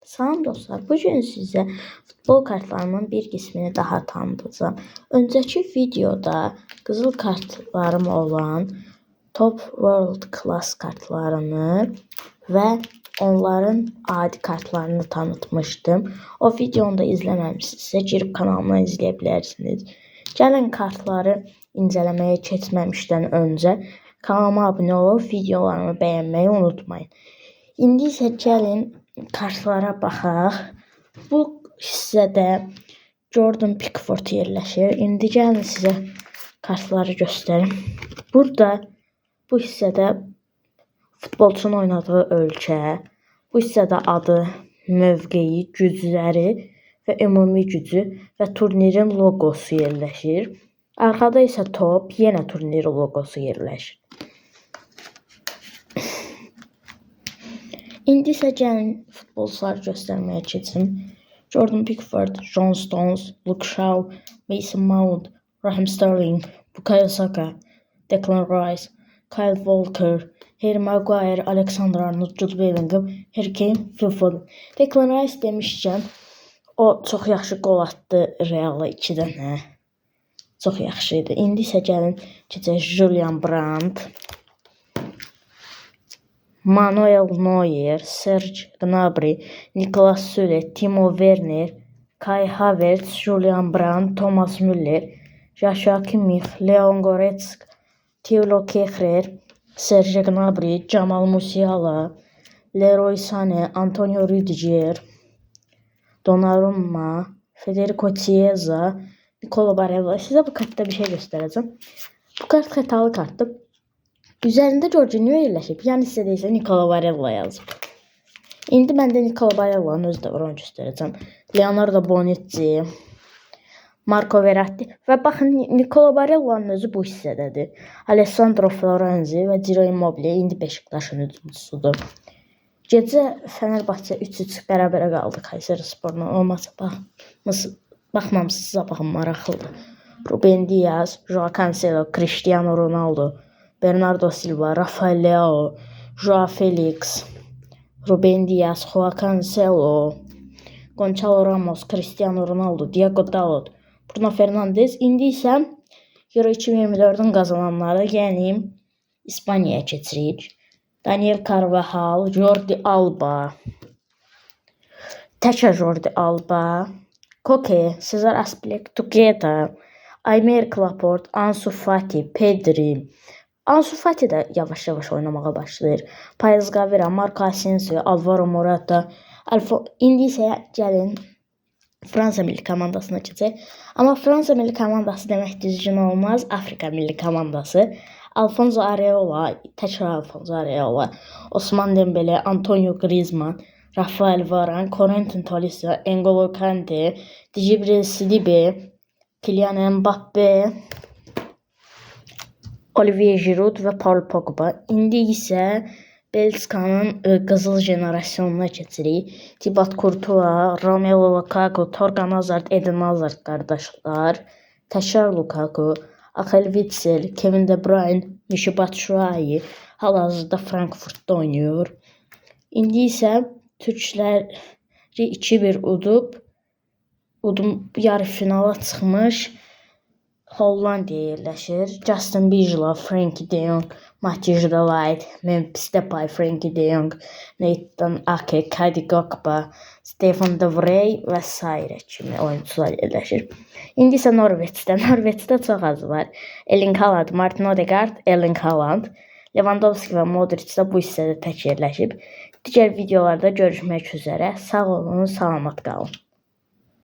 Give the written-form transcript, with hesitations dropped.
Salam dostlar, bugün sizə futbol kartlarımın bir qismini daha tanıtacağım. Öncəki videoda qızıl kartlarım olan Top World Class kartlarını və onların adi kartlarını tanıtmışdım. O videonu da izləməmişsinizsə girib kanalımdan izləyə bilərsiniz. Gəlin kartları incələməyə keçməmişdən öncə kanalıma abunə olub videolarımı bəyənməyi unutmayın. İndi isə gəlin kartlara baxaq. Bu hissədə Jordan Pickford yerləşir. İndi gəlin sizə kartları göstərim. Burada bu hissədə futbolçunun oynadığı ölkə, bu hissədə adı, mövqeyi, gücləri və ümumi gücü və turnirin loqosu yerləşir. Arxada isə top, yenə turnirin loqosu yerləşir. İndi isə gəlin futbolçuları göstərməyə keçim. Jordan Pickford, John Stones, Luke Shaw, Mason Mount, Raheem Sterling, Bukayo Saka, Declan Rice, Kyle Walker, Harry Maguire, Alexander-Arnold, Jude Bellingham, Harry Kane, Phil Foden. Declan Rice demişkən, o çox yaxşı qol atdı Reala 2 dənə. Çox yaxşı idi. İndi isə gəlin keçək Julian Brandt, Manuel Neuer, Serge Gnabry, Niklas Süle, Timo Werner, Kai Havertz, Julian Brandt, Thomas Müller, Joshua Kimmich, Leon Goretzka, Thilo Kehrer, Serge Gnabry, Jamal Musiala, Leroy Sané, Antonio Rüdiger, Donnarumma, Federico Chiesa, Nicolo Barella. Sizə bu kartda bir şey göstərəcəm. Bu kart xətalı kartdır. Üzərində Jorginho yerləşib. Yan hissədə isə Nicolo Barella yazıb. İndi mən də Nicolo Barella'nın özü də var, onu göstərəcəm. Leonardo Bonucci, Marco Verratti və baxın Nicolo Barella'nın özü bu hissədədir. Alessandro Florenzi və Ciro Immobile indi Beşiktaşın hücumçusudur. Gecə Fenerbahçe 3-3 bərabərə qaldı Kayserisporla. Olmasa baxmamısınızsa baxın, maraqlıdır. Ruben Dias, Joao Cancelo, Cristiano Ronaldo, Bernardo Silva, Rafael Leao, Joao Felix, Ruben Dias, Joao Cancelo, Gonçalo Ramos, Cristiano Ronaldo, Diego Dalot, Bruno Fernandes. İndi isə Euro 2024-ün qazananları, yəni İspaniyaya keçirik. Daniel Carvajal, Jordi Alba, təkrar Jordi Alba, Koke, Cesar Azpilicueta, Aymeric Laporte, Ansu Fati, Pedri. Ansu Fati də yavaş-yavaş oynamağa başlayır. Paez Gavira, Marco Asensio, Alvaro Morata. İndi isə gəlin Fransa milli komandasına keçək. Amma Fransa milli komandası demək düzgün olmaz. Afrika milli komandası. Alfonso Areola, təkrar Alfonso Areola, Osman Dembele, Antonio Griezmann, Rafael Varane, Corentin Tolisso, N'Golo Kante, Djibril Sidibe, Kylian Mbappe, Olivier Giroud və Paul Pogba. İndi isə Belçikanın qızıl jenerasyonuna keçirik. Thibaut Courtois, Romelu Lukaku, Torgan Hazard, Eden Hazard qardaşlar, təkrar Lukaku, Axel Witsel, Kevin De Bruyne, Michy Batshuayi hal-hazırda Frankfurtda oynayır. İndi isə türkləri 2-1 udub yarı finala çıxmış Hollandiya yerləşir. Justin Bijlo, Frenkie de Jong, Matthias de Ligt, Memphis Depay, Frenkie de Jong, Nathan Ake, Cody Gakpo, Stefan De Vrij və s. kimi oyuncular yerləşir. İndi isə Norveçdə çox az var. Erling Haaland, Martin Odegaard, Erling Haaland, Lewandowski və Modric də bu hissədə tək yerləşib. Digər videolarda görüşmək üzərə. Sağ olun, salamat qalın.